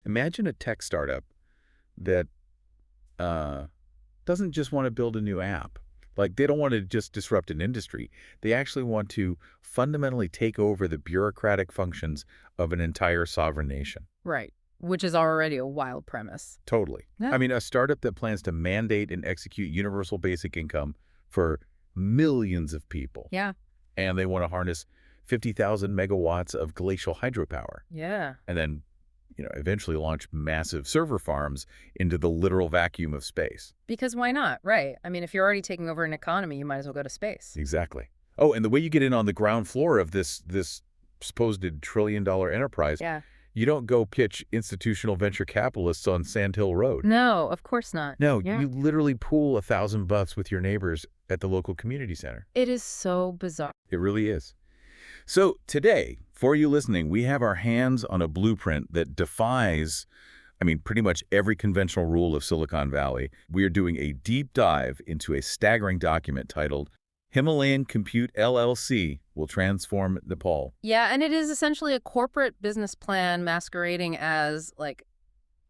Imagine a tech startup that doesn't just want to build a new app. Like, they don't want to just disrupt an industry. They actually want to fundamentally take over the bureaucratic functions of an entire sovereign nation. Right. Which is already a wild premise. Totally. Yeah. I mean, a startup that plans to mandate and execute universal basic income for millions of people. Yeah. And they want to harness 50,000 megawatts of glacial hydropower. Yeah. And then, eventually launch massive server farms into the literal vacuum of space. Because why not? Right. I mean, if you're already taking over an economy, you might as well go to space. Exactly. Oh, and the way you get in on the ground floor of this supposed trillion-dollar enterprise, Yeah. you don't go pitch institutional venture capitalists on Sand Hill Road. No, of course not. No, Yeah. you literally pool $1,000 with your neighbors at the local community center. It is so bizarre. It really is. So today, for you listening, we have our hands on a blueprint that defies, pretty much every conventional rule of Silicon Valley. We are doing a deep dive into a staggering document titled Himalayan Compute LLC Will Transform Nepal. Yeah, and it is essentially a corporate business plan masquerading as, like,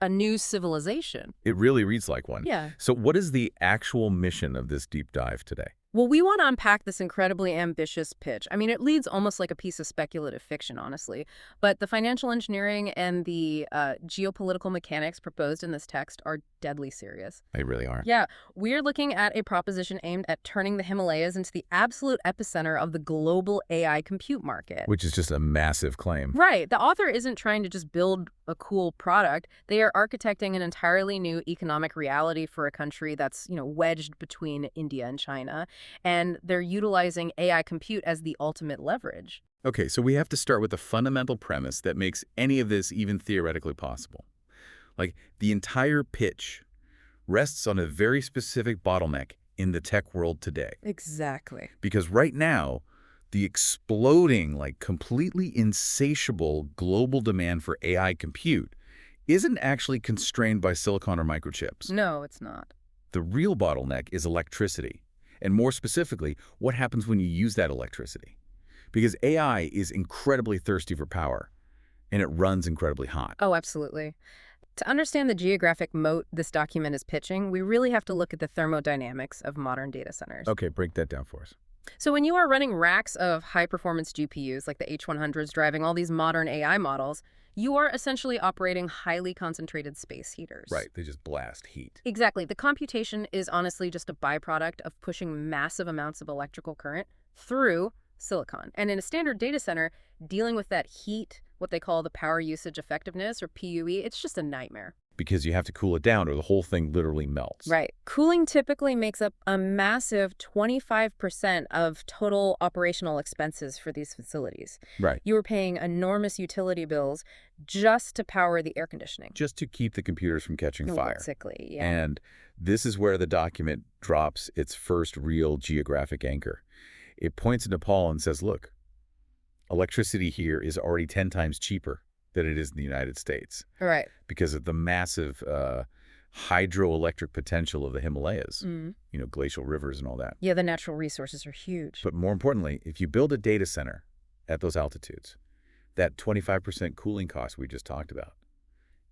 a new civilization. It really reads like one. Yeah. So what is the actual mission of this deep dive today? Well, we want to unpack this incredibly ambitious pitch. I mean, it leads almost like a piece of speculative fiction, honestly. But the financial engineering and the geopolitical mechanics proposed in this text are deadly serious. They really are. Yeah, we're looking at a proposition aimed at turning the Himalayas into the absolute epicenter of the global AI compute market. Which is just a massive claim. Right. The author isn't trying to just build a cool product. They are architecting an entirely new economic reality for a country that's, wedged between India and China. And they're utilizing AI compute as the ultimate leverage. Okay, so we have to start with the fundamental premise that makes any of this even theoretically possible. Like, the entire pitch rests on a very specific bottleneck in the tech world today. Exactly. Because right now, the exploding, completely insatiable global demand for AI compute isn't actually constrained by silicon or microchips. No, it's not. The real bottleneck is electricity. And more specifically, what happens when you use that electricity? Because AI is incredibly thirsty for power, and it runs incredibly hot. Oh, absolutely. To understand the geographic moat this document is pitching, we really have to look at the thermodynamics of modern data centers. Okay, break that down for us. So when you are running racks of high-performance GPUs like the H100s driving all these modern AI models, you are essentially operating highly concentrated space heaters. Right, they just blast heat. Exactly. The computation is honestly just a byproduct of pushing massive amounts of electrical current through silicon. And in a standard data center, dealing with that heat, what they call the power usage effectiveness, or PUE, it's just a nightmare. Because you have to cool it down or the whole thing literally melts. Right. Cooling typically makes up a massive 25% of total operational expenses for these facilities. Right. You are paying enormous utility bills just to power the air conditioning. Just to keep the computers from catching fire. Basically, yeah. And this is where the document drops its first real geographic anchor. It points to Nepal and says, look, electricity here is already 10 times cheaper than it is in the United States. Right. Because of the massive hydroelectric potential of the Himalayas, glacial rivers and all that. Yeah, the natural resources are huge. But more importantly, if you build a data center at those altitudes, that 25% cooling cost we just talked about,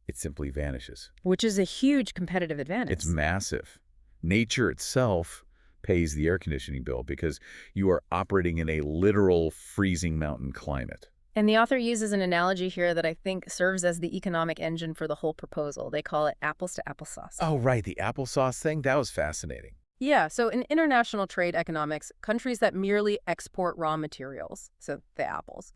it simply vanishes. Which is a huge competitive advantage. It's massive. Nature itself pays the air conditioning bill because you are operating in a literal freezing mountain climate. And the author uses an analogy here that I think serves as the economic engine for the whole proposal. They call it apples to applesauce. Oh, right. The applesauce thing? That was fascinating. Yeah. So in international trade economics, countries that merely export raw materials, so the apples,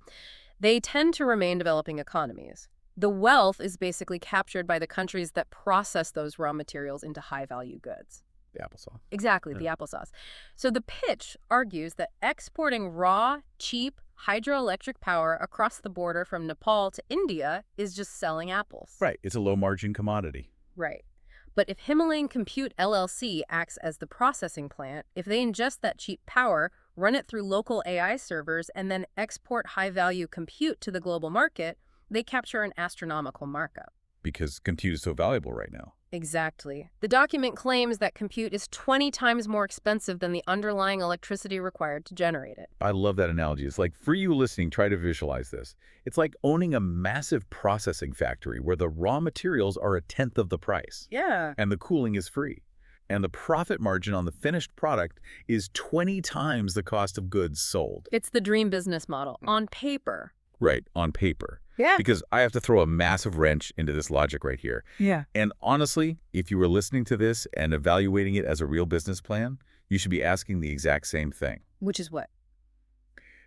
they tend to remain developing economies. The wealth is basically captured by the countries that process those raw materials into high-value goods. The applesauce. Exactly, the applesauce. So the pitch argues that exporting raw, cheap, hydroelectric power across the border from Nepal to India is just selling apples. Right. It's a low-margin commodity. Right. But if Himalayan Compute LLC acts as the processing plant, if they ingest that cheap power, run it through local AI servers, and then export high-value compute to the global market, they capture an astronomical markup. because compute is so valuable right now. Exactly. The document claims that compute is 20 times more expensive than the underlying electricity required to generate it. I love that analogy. It's like, for you listening, try to visualize this. It's like owning a massive processing factory where the raw materials are a tenth of the price. Yeah. And the cooling is free. And the profit margin on the finished product is 20 times the cost of goods sold. It's the dream business model on paper. Right, on paper. Yeah. Because I have to throw a massive wrench into this logic right here. Yeah. And honestly, if you were listening to this and evaluating it as a real business plan, you should be asking the exact same thing. Which is what?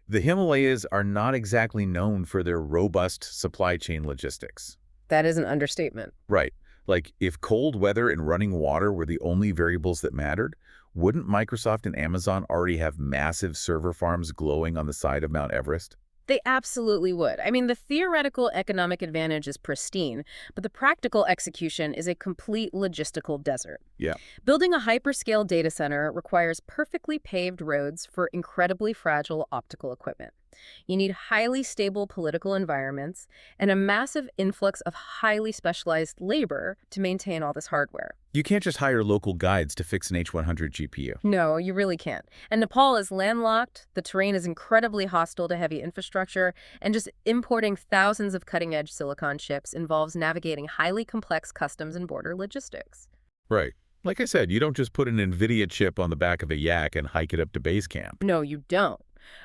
The Himalayas are not exactly known for their robust supply chain logistics. That is an understatement. Right. Like, if cold weather and running water were the only variables that mattered, wouldn't Microsoft and Amazon already have massive server farms glowing on the side of Mount Everest? They absolutely would. I mean, the theoretical economic advantage is pristine, but the practical execution is a complete logistical desert. Yeah. Building a hyperscale data center requires perfectly paved roads for incredibly fragile optical equipment. You need highly stable political environments and a massive influx of highly specialized labor to maintain all this hardware. You can't just hire local guides to fix an H100 GPU. No, you really can't. And Nepal is landlocked, the terrain is incredibly hostile to heavy infrastructure, and just importing thousands of cutting-edge silicon chips involves navigating highly complex customs and border logistics. Right. Like I said, you don't just put an NVIDIA chip on the back of a yak and hike it up to base camp. No, you don't.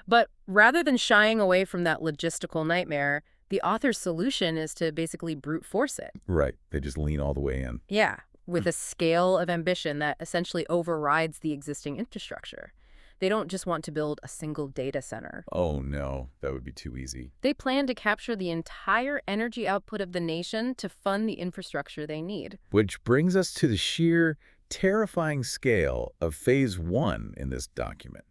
But rather than shying away from that logistical nightmare, the author's solution is to basically brute force it. Right. They just lean all the way in. Yeah, with a scale of ambition that essentially overrides the existing infrastructure. They don't just want to build a single data center. Oh, no. That would be too easy. They plan to capture the entire energy output of the nation to fund the infrastructure they need. Which brings us to the sheer, terrifying scale of Phase 1 in this document.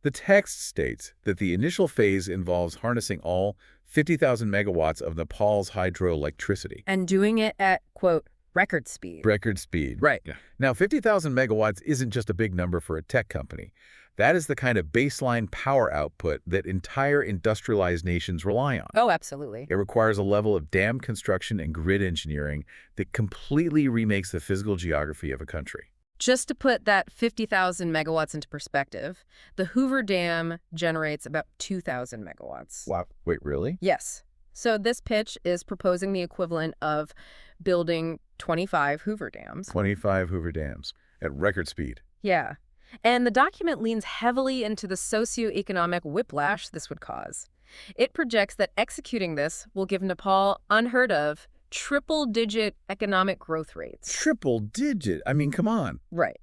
The text states that the initial phase involves harnessing all 50,000 megawatts of Nepal's hydroelectricity. And doing it at, quote, record speed. Record speed. Right. Yeah. Now, 50,000 megawatts isn't just a big number for a tech company. That is the kind of baseline power output that entire industrialized nations rely on. Oh, absolutely. It requires a level of dam construction and grid engineering that completely remakes the physical geography of a country. Just to put that 50,000 megawatts into perspective, the Hoover Dam generates about 2,000 megawatts. Wow. Wait, really? Yes. So this pitch is proposing the equivalent of building 25 Hoover Dams. 25 Hoover Dams at record speed. Yeah. And the document leans heavily into the socioeconomic whiplash this would cause. It projects that executing this will give Nepal unheard of triple-digit economic growth rates. Triple-digit? I mean, come on. Right.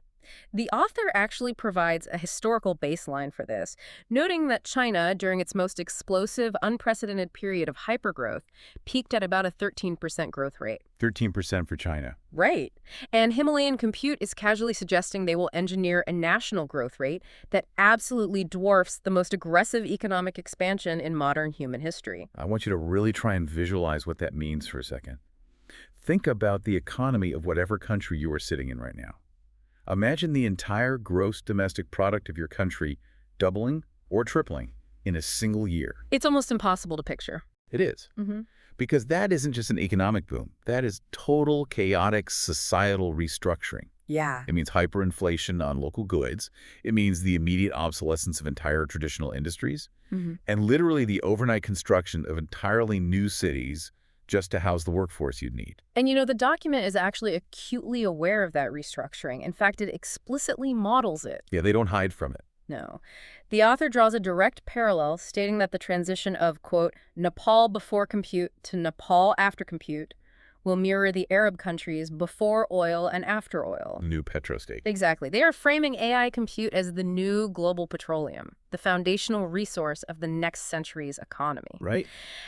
The author actually provides a historical baseline for this, noting that China, during its most explosive, unprecedented period of hypergrowth, peaked at about a 13% growth rate. 13% for China. Right. And Himalayan Compute is casually suggesting they will engineer a national growth rate that absolutely dwarfs the most aggressive economic expansion in modern human history. I want you to really try and visualize what that means for a second. Think about the economy of whatever country you are sitting in right now. Imagine the entire gross domestic product of your country doubling or tripling in a single year. It's almost impossible to picture. It is. Because that isn't just an economic boom. That is total chaotic societal restructuring. Yeah. It means hyperinflation on local goods. It means the immediate obsolescence of entire traditional industries. And literally the overnight construction of entirely new cities just to house the workforce you'd need. And you know, the document is actually acutely aware of that restructuring. In fact, it explicitly models it. Yeah, they don't hide from it. No. The author draws a direct parallel, stating that the transition of, quote, Nepal before compute to Nepal after compute will mirror the Arab countries before oil and after oil. New petrostate. Exactly. They are framing AI compute as the new global petroleum, the foundational resource of the next century's economy. Right.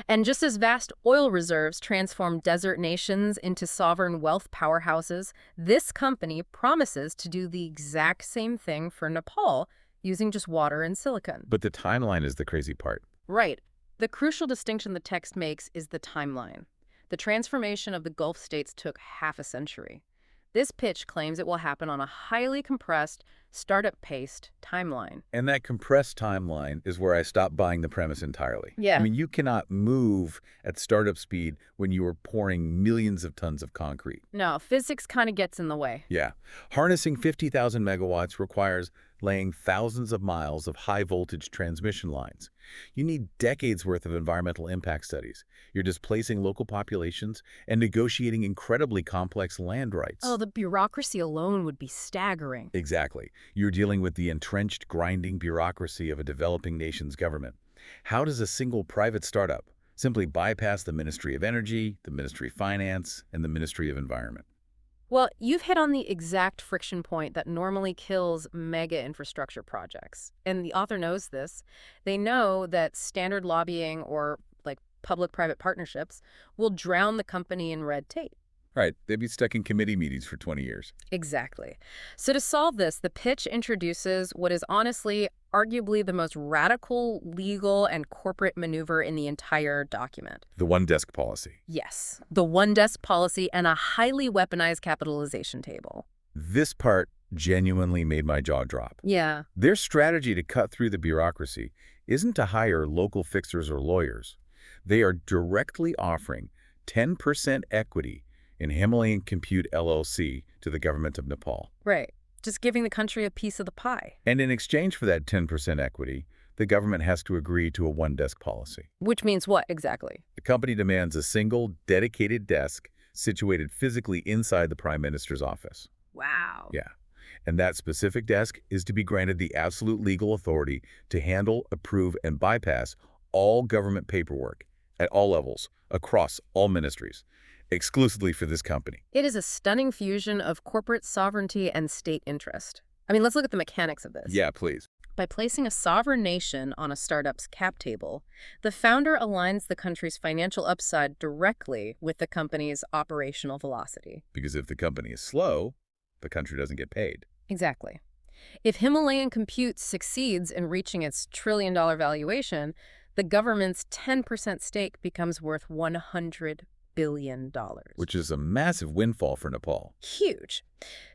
And just as vast oil reserves transform desert nations into sovereign wealth powerhouses, this company promises to do the exact same thing for Nepal using just water and silicon. But the timeline is the crazy part. Right. The crucial distinction the text makes is the timeline. The transformation of the Gulf states took half a century. This pitch claims it will happen on a highly compressed, startup-paced timeline. And that compressed timeline is where I stop buying the premise entirely. I Yeah. mean, you cannot move at startup speed when you are pouring millions of tons of concrete. No, physics kind of gets in the way. Yeah. Harnessing 50,000 megawatts requires laying thousands of miles of high-voltage transmission lines. You need decades' worth of environmental impact studies. You're displacing local populations and negotiating incredibly complex land rights. Oh, the bureaucracy alone would be staggering. Exactly. You're dealing with the entrenched, grinding bureaucracy of a developing nation's government. How does a single private startup simply bypass the Ministry of Energy, the Ministry of Finance, and the Ministry of Environment? Well, you've hit on the exact friction point that normally kills mega infrastructure projects. And the author knows this. They know that standard lobbying or like public-private partnerships will drown the company in red tape. Right, they'd be stuck in committee meetings for 20 years. Exactly. So to solve this, the pitch introduces what is honestly arguably the most radical legal and corporate maneuver in the entire document. The one-desk policy. Yes, the one-desk policy and a highly weaponized capitalization table. This part genuinely made my jaw drop. Yeah. Their strategy to cut through the bureaucracy isn't to hire local fixers or lawyers. They are directly offering 10% equity in Himalayan Compute LLC to the government of Nepal. Right. Just giving the country a piece of the pie. And in exchange for that 10% equity, the government has to agree to a one-desk policy. Which means what exactly? The company demands a single, dedicated desk situated physically inside the Prime Minister's office. Wow. Yeah. And that specific desk is to be granted the absolute legal authority to handle, approve, and bypass all government paperwork at all levels, across all ministries, exclusively for this company. It is a stunning fusion of corporate sovereignty and state interest. I mean, let's look at the mechanics of this. Yeah, please. By placing a sovereign nation on a startup's cap table, the founder aligns the country's financial upside directly with the company's operational velocity. Because if the company is slow, the country doesn't get paid. Exactly. If Himalayan Compute succeeds in reaching its trillion-dollar valuation, the government's 10% stake becomes worth $100 billion. Which is a massive windfall for Nepal. Huge.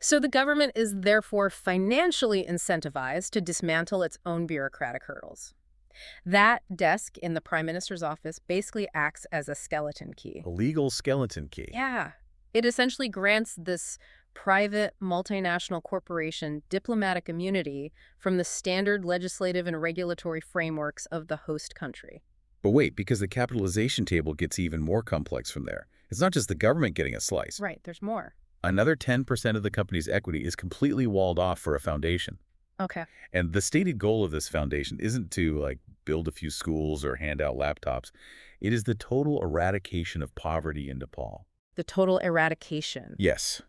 So the government is therefore financially incentivized to dismantle its own bureaucratic hurdles. That desk in the Prime Minister's office basically acts as a skeleton key. A legal skeleton key. Yeah. It essentially grants this private multinational corporation diplomatic immunity from the standard legislative and regulatory frameworks of the host country. But wait, because the capitalization table gets even more complex from there. It's not just the government getting a slice. Right, there's more. Another 10% of the company's equity is completely walled off for a foundation. Okay. And the stated goal of this foundation isn't to, build a few schools or hand out laptops. It is the total eradication of poverty in Nepal. The total eradication. Yes.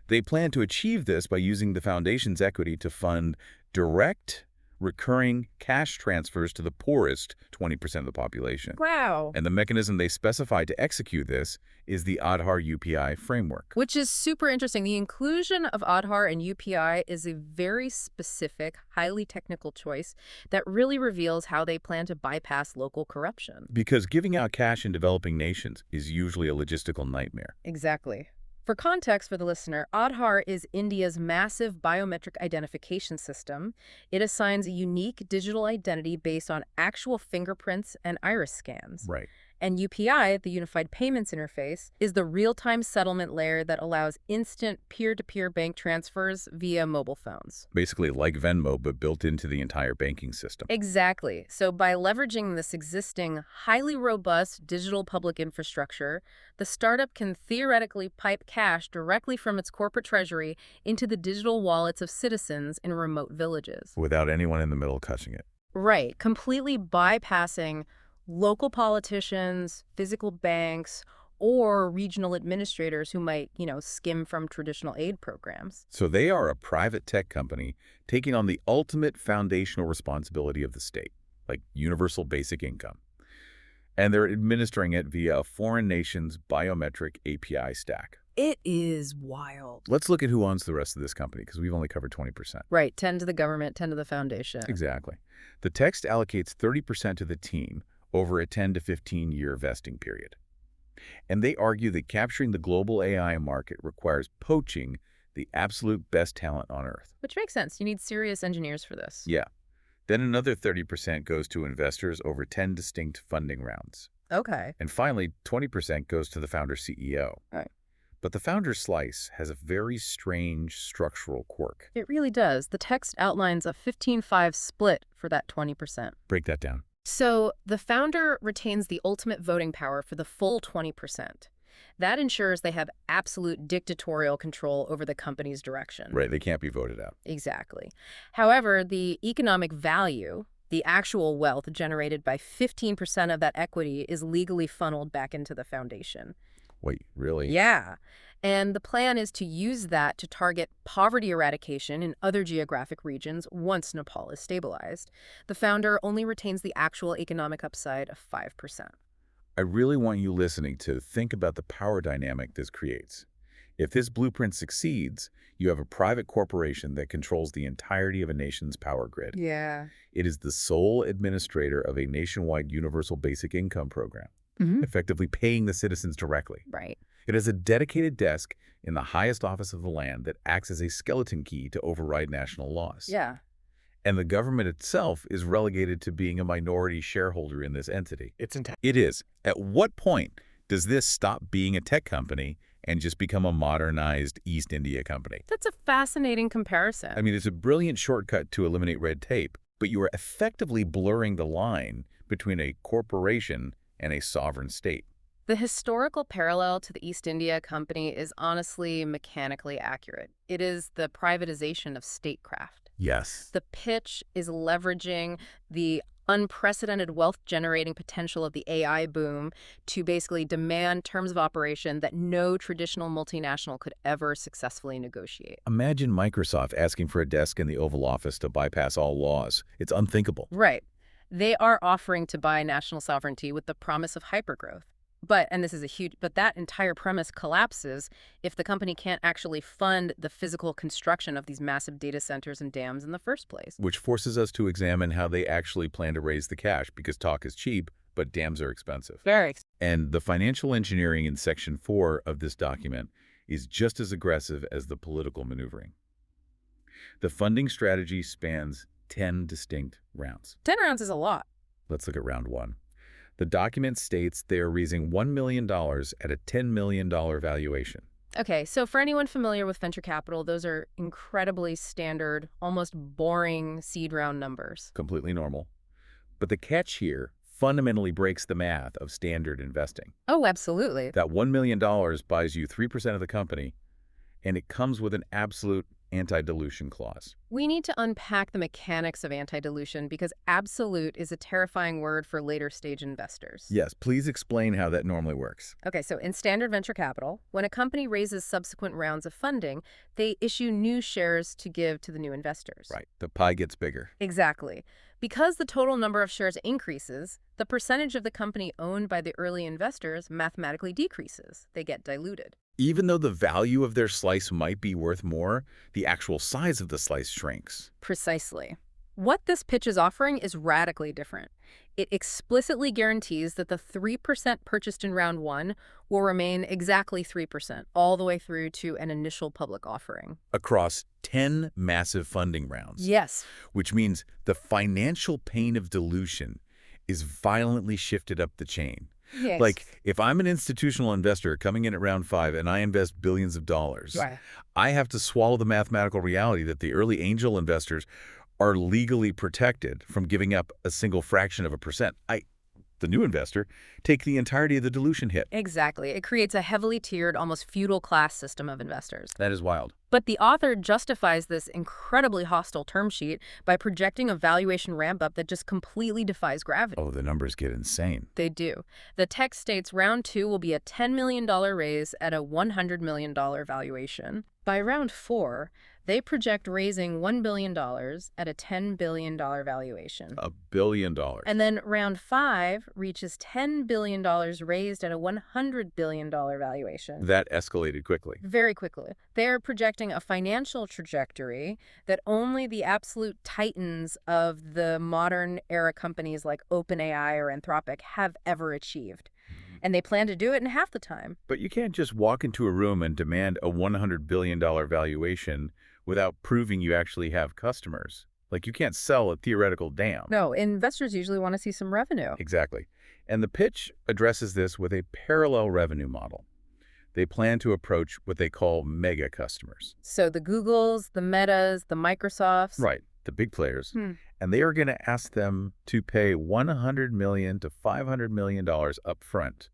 They plan to achieve this by using the foundation's equity to fund direct, recurring cash transfers to the poorest 20% of the population. Wow. And the mechanism they specify to execute this is the Aadhaar UPI framework. Which is super interesting. The inclusion of Aadhaar and UPI is a very specific, highly technical choice that really reveals how they plan to bypass local corruption. Because giving out cash in developing nations is usually a logistical nightmare. Exactly. For context for the listener, Aadhaar is India's massive biometric identification system. It assigns a unique digital identity based on actual fingerprints and iris scans. Right. And UPI, the Unified Payments Interface, is the real-time settlement layer that allows instant peer-to-peer bank transfers via mobile phones. Basically like Venmo, but built into the entire banking system. Exactly. So by leveraging this existing, highly robust digital public infrastructure, the startup can theoretically pipe cash directly from its corporate treasury into the digital wallets of citizens in remote villages. Without anyone in the middle touching it. Right. Completely bypassing local politicians, physical banks, or regional administrators who might, skim from traditional aid programs. So they are a private tech company taking on the ultimate foundational responsibility of the state, like universal basic income. And they're administering it via a foreign nation's biometric API stack. It is wild. Let's look at who owns the rest of this company, because we've only covered 20%. Right, 10 to the government, 10 to the foundation. Exactly. The text allocates 30% to the team over a 10 to 15-year vesting period. And they argue that capturing the global AI market requires poaching the absolute best talent on Earth. Which makes sense. You need serious engineers for this. Yeah. Then another 30% goes to investors over 10 distinct funding rounds. Okay. And finally, 20% goes to the founder CEO. Right. But the founder's slice has a very strange structural quirk. It really does. The text outlines a 15-5 split for that 20%. Break that down. So the founder retains the ultimate voting power for the full 20%. That ensures they have absolute dictatorial control over the company's direction. Right, they can't be voted out. Exactly. However, the economic value, the actual wealth generated by 15% of that equity, is legally funneled back into the foundation. Wait, really? Yeah. And the plan is to use that to target poverty eradication in other geographic regions once Nepal is stabilized. The founder only retains the actual economic upside of 5%. I really want you listening to think about the power dynamic this creates. If this blueprint succeeds, you have a private corporation that controls the entirety of a nation's power grid. Yeah. It is the sole administrator of a nationwide universal basic income program, effectively paying the citizens directly. Right. It has a dedicated desk in the highest office of the land that acts as a skeleton key to override national laws. Yeah. And the government itself is relegated to being a minority shareholder in this entity. It is. At what point does this stop being a tech company and just become a modernized East India company? That's a fascinating comparison. I mean, it's a brilliant shortcut to eliminate red tape, but you are effectively blurring the line between a corporation and a sovereign state. The historical parallel to the East India Company is honestly mechanically accurate. It is the privatization of statecraft. Yes. The pitch is leveraging the unprecedented wealth-generating potential of the AI boom to basically demand terms of operation that no traditional multinational could ever successfully negotiate. Imagine Microsoft asking for a desk in the Oval Office to bypass all laws. It's unthinkable. Right. They are offering to buy national sovereignty with the promise of hypergrowth. But that entire premise collapses if the company can't actually fund the physical construction of these massive data centers and dams in the first place. Which forces us to examine how they actually plan to raise the cash, because talk is cheap, but dams are expensive. Very. And the financial engineering in Section 4 of this document is just as aggressive as the political maneuvering. The funding strategy spans 10 distinct rounds. 10 rounds is a lot. Let's look at round 1. The document states they are raising $1 million at a $10 million valuation. Okay, so for anyone familiar with venture capital, those are incredibly standard, almost boring seed round numbers. Completely normal. But the catch here fundamentally breaks the math of standard investing. Oh, absolutely. That $1 million buys you 3% of the company, and it comes with an absolute anti-dilution clause. We need to unpack the mechanics of anti-dilution because absolute is a terrifying word for later stage investors. Yes, please explain how that normally works. Okay, so in standard venture capital, when a company raises subsequent rounds of funding, they issue new shares to give to the new investors. Right, the pie gets bigger. Exactly. Because the total number of shares increases, the percentage of the company owned by the early investors mathematically decreases. They get diluted. Even though the value of their slice might be worth more, the actual size of the slice shrinks. Precisely. What this pitch is offering is radically different. It explicitly guarantees that the 3% purchased in round 1 will remain exactly 3% all the way through to an initial public offering. Across 10 massive funding rounds. Yes. Which means the financial pain of dilution is violently shifted up the chain. Yes. Like, if I'm an institutional investor coming in at round 5 and I invest billions of dollars, Right. I have to swallow the mathematical reality that the early angel investors are legally protected from giving up a single fraction of a percent. The new investor, take the entirety of the dilution hit. Exactly. It creates a heavily tiered, almost feudal class system of investors. That is wild. But the author justifies this incredibly hostile term sheet by projecting a valuation ramp-up that just completely defies gravity. Oh, the numbers get insane. They do. The text states round 2 will be a $10 million raise at a $100 million valuation. By round 4, they project raising $1 billion at a $10 billion valuation. $1 billion. And then round 5 reaches $10 billion raised at a $100 billion valuation. That escalated quickly. Very quickly. They are projecting a financial trajectory that only the absolute titans of the modern era companies like OpenAI or Anthropic have ever achieved. And they plan to do it in half the time. But you can't just walk into a room and demand a $100 billion valuation without proving you actually have customers. Like, you can't sell a theoretical dam. No, investors usually want to see some revenue. Exactly. And the pitch addresses this with a parallel revenue model. They plan to approach what they call mega customers. So the Googles, the Metas, the Microsofts. Right, the big players. And they are going to ask them to pay $100 million to $500 million up front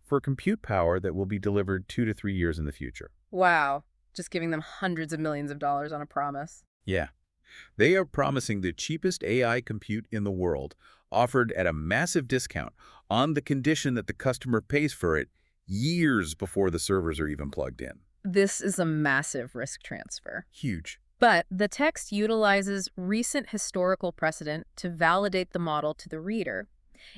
for compute power that will be delivered 2 to 3 years in the future. Wow. Just giving them hundreds of millions of dollars on a promise. Yeah. They are promising the cheapest AI compute in the world, offered at a massive discount on the condition that the customer pays for it years before the servers are even plugged in. This is a massive risk transfer. Huge. But the text utilizes recent historical precedent to validate the model to the reader.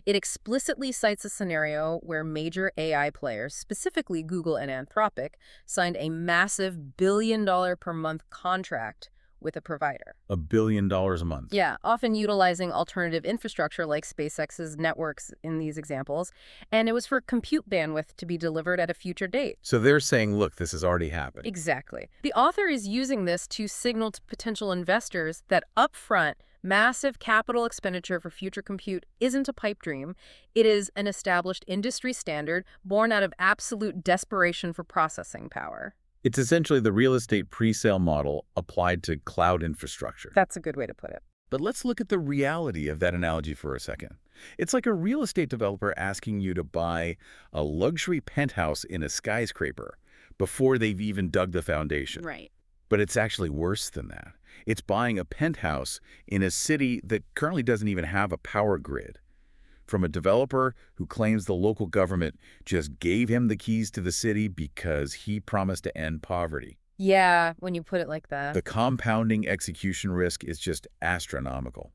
It explicitly cites a scenario where major AI players, specifically Google and Anthropic, signed a massive billion-dollar-per-month contract with a provider. $1 billion a month. Yeah, often utilizing alternative infrastructure like SpaceX's networks in these examples, and it was for compute bandwidth to be delivered at a future date. So they're saying, look, this has already happened. Exactly. The author is using this to signal to potential investors that upfront, massive capital expenditure for future compute isn't a pipe dream. It is an established industry standard born out of absolute desperation for processing power. It's essentially the real estate pre-sale model applied to cloud infrastructure. That's a good way to put it. But let's look at the reality of that analogy for a second. It's like a real estate developer asking you to buy a luxury penthouse in a skyscraper before they've even dug the foundation. Right. But it's actually worse than that. It's buying a penthouse in a city that currently doesn't even have a power grid, from a developer who claims the local government just gave him the keys to the city because he promised to end poverty. Yeah, when you put it like that. The compounding execution risk is just astronomical.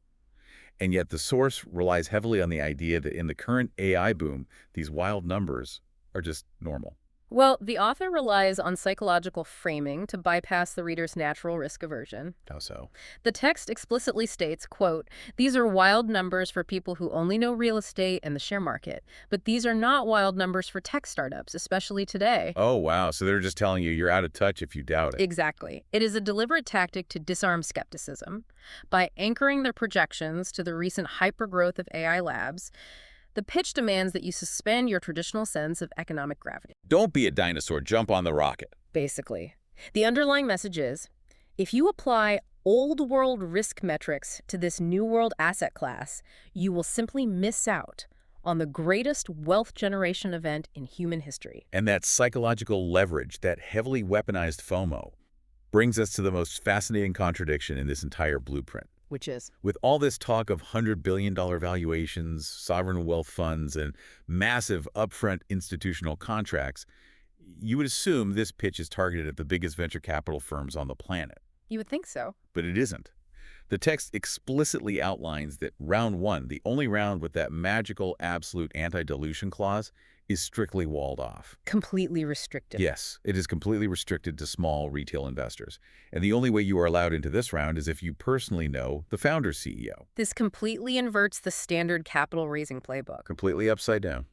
And yet the source relies heavily on the idea that in the current AI boom, these wild numbers are just normal. Well, the author relies on psychological framing to bypass the reader's natural risk aversion. How so? The text explicitly states, quote, "These are wild numbers for people who only know real estate and the share market, but these are not wild numbers for tech startups, especially today." Oh, wow. So they're just telling you you're out of touch if you doubt it. Exactly. It is a deliberate tactic to disarm skepticism. By anchoring their projections to the recent hypergrowth of AI labs, the pitch demands that you suspend your traditional sense of economic gravity. Don't be a dinosaur, jump on the rocket. Basically. The underlying message is, if you apply old world risk metrics to this new world asset class, you will simply miss out on the greatest wealth generation event in human history. And that psychological leverage, that heavily weaponized FOMO, brings us to the most fascinating contradiction in this entire blueprint. Which is? With all this talk of $100 billion valuations, sovereign wealth funds, and massive upfront institutional contracts, you would assume this pitch is targeted at the biggest venture capital firms on the planet. You would think so. But it isn't. The text explicitly outlines that round one, the only round with that magical absolute anti-dilution clause, is strictly walled off. Completely restricted. Yes, it is completely restricted to small retail investors. And the only way you are allowed into this round is if you personally know the founder's CEO. This completely inverts the standard capital raising playbook. Completely upside down.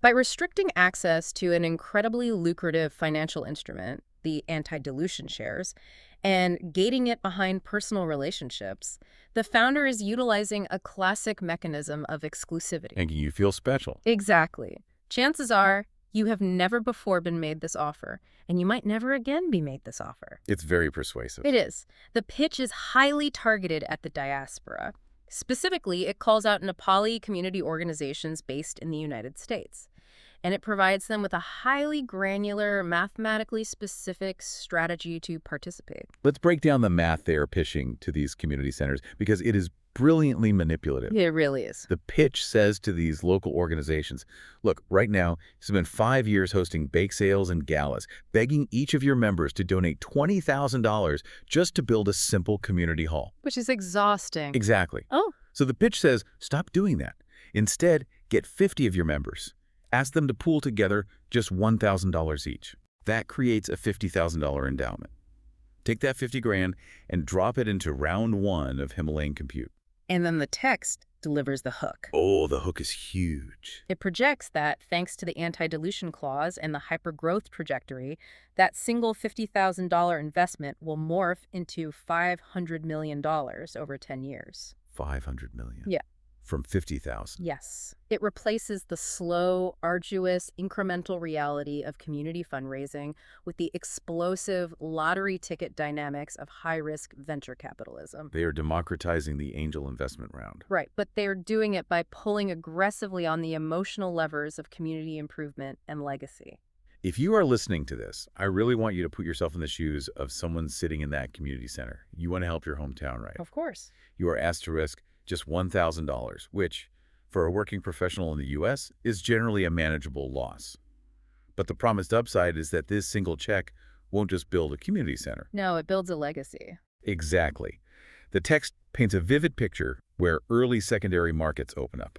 By restricting access to an incredibly lucrative financial instrument, the anti-dilution shares, and gating it behind personal relationships, the founder is utilizing a classic mechanism of exclusivity. Making you feel special. Exactly. Chances are you have never before been made this offer, and you might never again be made this offer. It's very persuasive. It is. The pitch is highly targeted at the diaspora. Specifically, it calls out Nepali community organizations based in the United States, and it provides them with a highly granular, mathematically specific strategy to participate. Let's break down the math they are pitching to these community centers, because it is brilliantly manipulative. It really is. The pitch says to these local organizations, look, right now, it's been 5 years hosting bake sales and galas, begging each of your members to donate $20,000 just to build a simple community hall. Which is exhausting. Exactly. Oh. So the pitch says, stop doing that. Instead, get 50 of your members. Ask them to pool together just $1,000 each. That creates a $50,000 endowment. Take that 50 grand and drop it into round one of Himalayan compute. And then the text delivers the hook. Oh, the hook is huge. It projects that, thanks to the anti-dilution clause and the hyper-growth trajectory, that single $50,000 investment will morph into $500 million over 10 years. 500 million. Yeah. From 50,000. Yes. It replaces the slow, arduous, incremental reality of community fundraising with the explosive lottery ticket dynamics of high-risk venture capitalism. They are democratizing the angel investment round. Right, but they're doing it by pulling aggressively on the emotional levers of community improvement and legacy. If you are listening to this, I really want you to put yourself in the shoes of someone sitting in that community center. You want to help your hometown, right? Of course. You are asked to risk just $1,000, which, for a working professional in the U.S., is generally a manageable loss. But the promised upside is that this single check won't just build a community center. No, it builds a legacy. Exactly. The text paints a vivid picture where early secondary markets open up.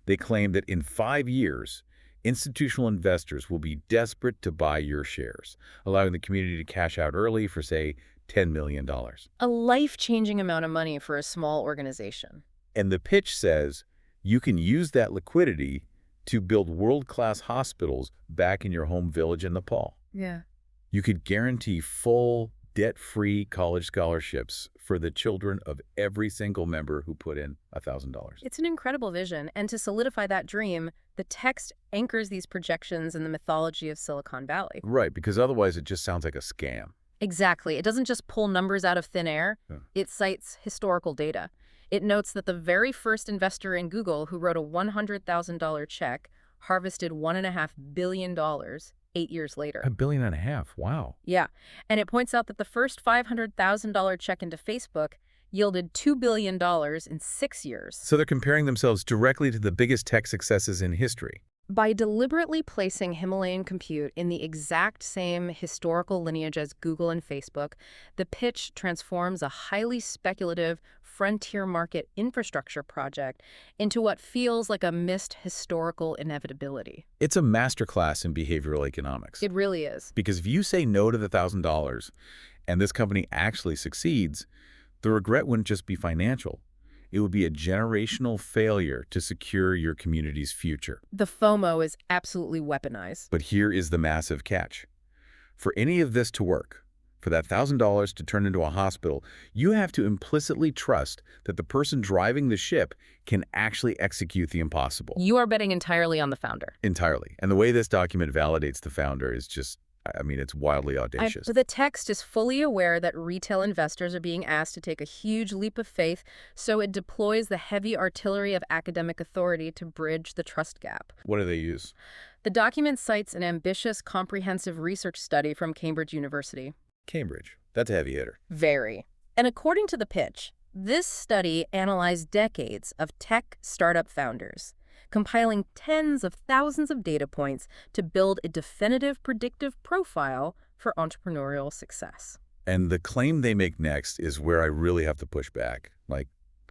They claim that in 5 years, institutional investors will be desperate to buy your shares, allowing the community to cash out early for, say, $10 million. A life-changing amount of money for a small organization. And the pitch says you can use that liquidity to build world-class hospitals back in your home village in Nepal. Yeah. You could guarantee full, debt-free college scholarships for the children of every single member who put in $1,000. It's an incredible vision, and to solidify that dream, the text anchors these projections in the mythology of Silicon Valley. Right, because otherwise it just sounds like a scam. Exactly. It doesn't just pull numbers out of thin air. Yeah. It cites historical data. It notes that the very first investor in Google who wrote a $100,000 check harvested $1.5 billion 8 years later. $1.5 billion. Wow. Yeah. And it points out that the first $500,000 check into Facebook yielded $2 billion in 6 years. So they're comparing themselves directly to the biggest tech successes in history. By deliberately placing Himalayan compute in the exact same historical lineage as Google and Facebook, the pitch transforms a highly speculative frontier market infrastructure project into what feels like a missed historical inevitability. It's a masterclass in behavioral economics. It really is. Because if you say no to the $1,000 and this company actually succeeds, the regret wouldn't just be financial. It would be a generational failure to secure your community's future. The FOMO is absolutely weaponized. But here is the massive catch. For any of this to work, for that $1,000 to turn into a hospital, you have to implicitly trust that the person driving the ship can actually execute the impossible. You are betting entirely on the founder. Entirely. And the way this document validates the founder is just, I mean, it's wildly audacious. The text is fully aware that retail investors are being asked to take a huge leap of faith, so it deploys the heavy artillery of academic authority to bridge the trust gap. What do they use? The document cites an ambitious, comprehensive research study from Cambridge University. Cambridge. That's a heavy hitter. Very. And according to the pitch, this study analyzed decades of tech startup founders, compiling tens of thousands of data points to build a definitive predictive profile for entrepreneurial success. And the claim they make next is where I really have to push back, like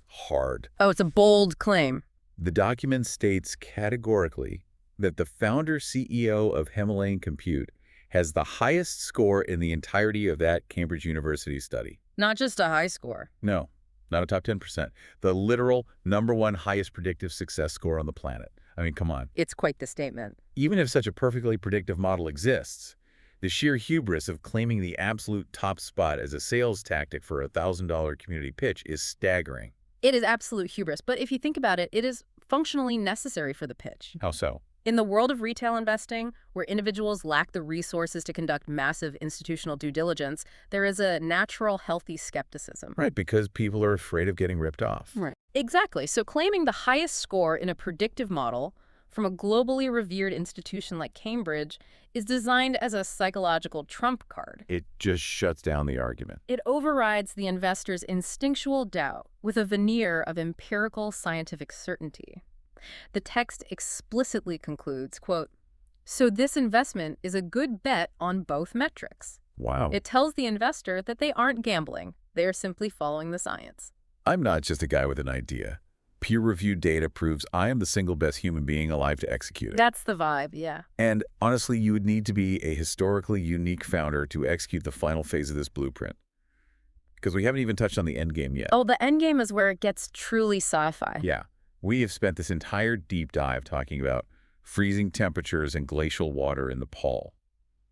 hard. Oh, it's a bold claim. The document states categorically that the founder CEO of Himalayan Compute has the highest score in the entirety of that Cambridge University study. Not just a high score. No, not a top 10%. The literal #1 highest predictive success score on the planet. I mean, come on. It's quite the statement. Even if such a perfectly predictive model exists, the sheer hubris of claiming the absolute top spot as a sales tactic for a $1,000 community pitch is staggering. It is absolute hubris, but if you think about it, it is functionally necessary for the pitch. How so? In the world of retail investing, where individuals lack the resources to conduct massive institutional due diligence, there is a natural, healthy skepticism. Right, because people are afraid of getting ripped off. Right. Exactly. So claiming the highest score in a predictive model from a globally revered institution like Cambridge is designed as a psychological trump card. It just shuts down the argument. It overrides the investor's instinctual doubt with a veneer of empirical scientific certainty. The text explicitly concludes, quote, "So this investment is a good bet on both metrics." Wow. It tells the investor that they aren't gambling. They are simply following the science. I'm not just a guy with an idea. Peer-reviewed data proves I am the single best human being alive to execute it. That's the vibe, yeah. And honestly, you would need to be a historically unique founder to execute the final phase of this blueprint. Because we haven't even touched on the end game yet. Oh, the end game is where it gets truly sci-fi. Yeah. We have spent this entire deep dive talking about freezing temperatures and glacial water in Nepal.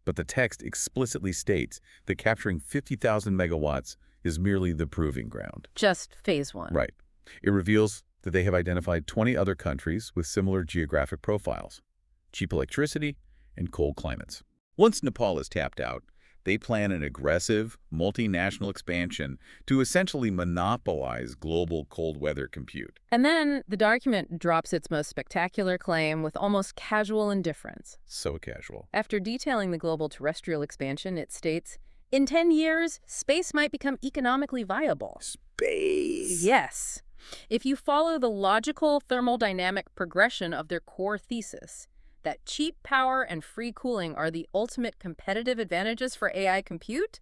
But the text explicitly states that capturing 50,000 megawatts is merely the proving ground. Just phase 1. Right. It reveals that they have identified 20 other countries with similar geographic profiles, cheap electricity, and cold climates. Once Nepal is tapped out, they plan an aggressive, multinational expansion to essentially monopolize global cold weather compute. And then the document drops its most spectacular claim with almost casual indifference. So casual. After detailing the global terrestrial expansion, it states, in 10 years, space might become economically viable. Space! Yes. If you follow the logical thermodynamic progression of their core thesis, that cheap power and free cooling are the ultimate competitive advantages for AI compute,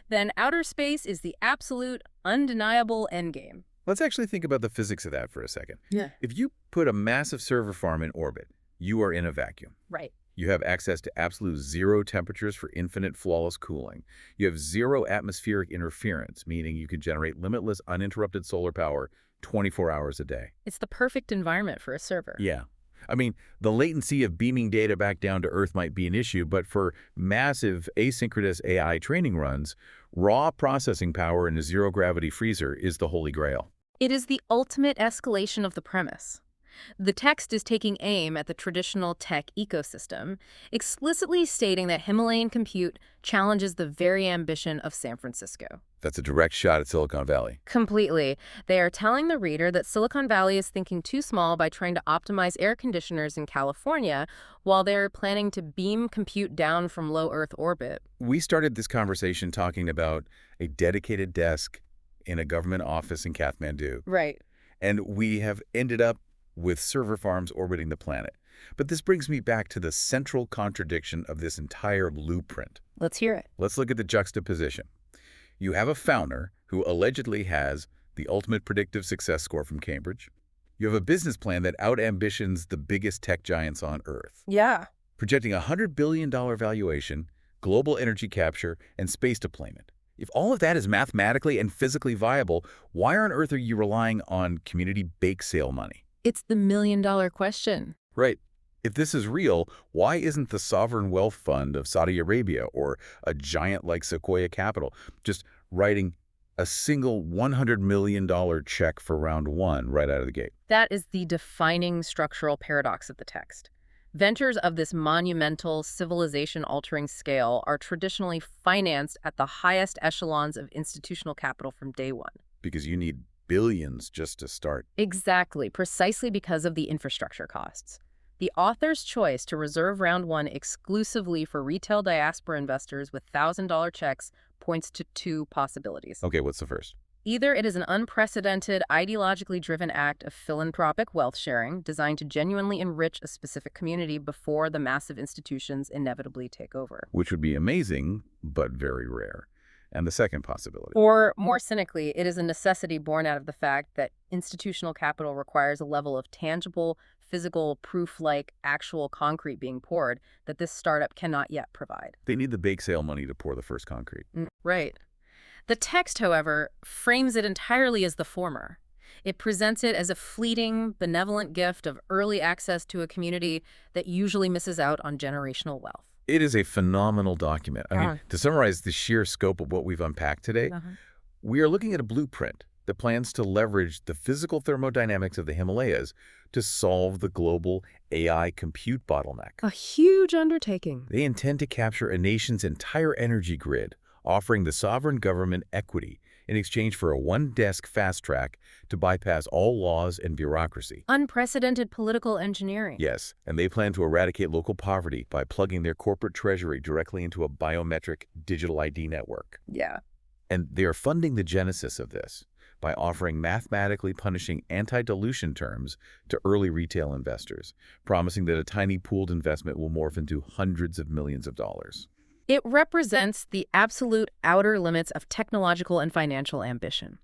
then outer space is the absolute, undeniable endgame. Let's actually think about the physics of that for a second. Yeah. If you put a massive server farm in orbit, you are in a vacuum. Right. You have access to absolute zero temperatures for infinite flawless cooling. You have zero atmospheric interference, meaning you can generate limitless uninterrupted solar power 24 hours a day. It's the perfect environment for a server. Yeah. I mean, the latency of beaming data back down to Earth might be an issue, but for massive asynchronous AI training runs, raw processing power in a zero-gravity freezer is the holy grail. It is the ultimate escalation of the premise. The text is taking aim at the traditional tech ecosystem, explicitly stating that Himalayan compute challenges the very ambition of San Francisco. That's a direct shot at Silicon Valley. Completely. They are telling the reader that Silicon Valley is thinking too small by trying to optimize air conditioners in California while they're planning to beam compute down from low Earth orbit. We started this conversation talking about a dedicated desk in a government office in Kathmandu. Right. And we have ended up with server farms orbiting the planet. But this brings me back to the central contradiction of this entire blueprint. Let's hear it. Let's look at the juxtaposition. You have a founder who allegedly has the ultimate predictive success score from Cambridge. You have a business plan that out-ambitions the biggest tech giants on Earth, Yeah. projecting a $100 billion valuation, global energy capture, and space deployment. If all of that is mathematically and physically viable, why on earth are you relying on community bake sale money? It's the million-dollar question. Right. If this is real, why isn't the sovereign wealth fund of Saudi Arabia or a giant like Sequoia Capital just writing a single $100 million check for round one right out of the gate? That is the defining structural paradox of the text. Ventures of this monumental, civilization-altering scale are traditionally financed at the highest echelons of institutional capital from day one. Because you need billions just to start. Exactly, precisely because of the infrastructure costs. The author's choice to reserve round one exclusively for retail diaspora investors with $1,000 checks points to two possibilities. Okay, what's the first? Either it is an unprecedented, ideologically driven act of philanthropic wealth sharing designed to genuinely enrich a specific community before the massive institutions inevitably take over. Which would be amazing, but very rare. And the second possibility. Or, more cynically, it is a necessity born out of the fact that institutional capital requires a level of tangible, physical proof like actual concrete being poured that this startup cannot yet provide. They need the bake sale money to pour the first concrete. Right. The text, however, frames it entirely as the former. It presents it as a fleeting, benevolent gift of early access to a community that usually misses out on generational wealth. It is a phenomenal document. I mean, to summarize the sheer scope of what we've unpacked today, we are looking at a blueprint that plans to leverage the physical thermodynamics of the Himalayas to solve the global AI compute bottleneck. A huge undertaking. They intend to capture a nation's entire energy grid, offering the sovereign government equity in exchange for a one-desk fast track to bypass all laws and bureaucracy. Unprecedented political engineering. Yes, and they plan to eradicate local poverty by plugging their corporate treasury directly into a biometric digital ID network. Yeah. And they are funding the genesis of this by offering mathematically punishing anti-dilution terms to early retail investors, promising that a tiny pooled investment will morph into hundreds of millions of dollars. It represents the absolute outer limits of technological and financial ambition.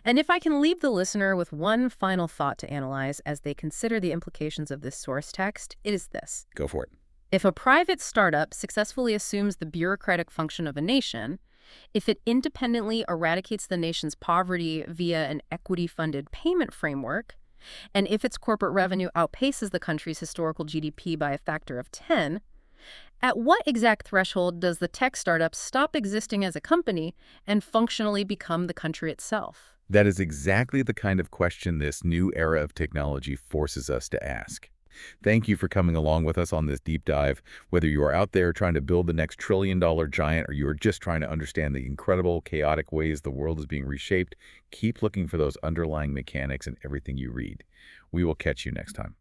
And if I can leave the listener with one final thought to analyze as they consider the implications of this source text, it is this. Go for it. If a private startup successfully assumes the bureaucratic function of a nation, If it independently eradicates the nation's poverty via an equity-funded payment framework, and if its corporate revenue outpaces the country's historical GDP by a factor of 10, at what exact threshold does the tech startup stop existing as a company and functionally become the country itself? That is exactly the kind of question this new era of technology forces us to ask. Thank you for coming along with us on this deep dive. Whether you are out there trying to build the next trillion-dollar giant or you are just trying to understand the incredible, chaotic ways the world is being reshaped, keep looking for those underlying mechanics in everything you read. We will catch you next time.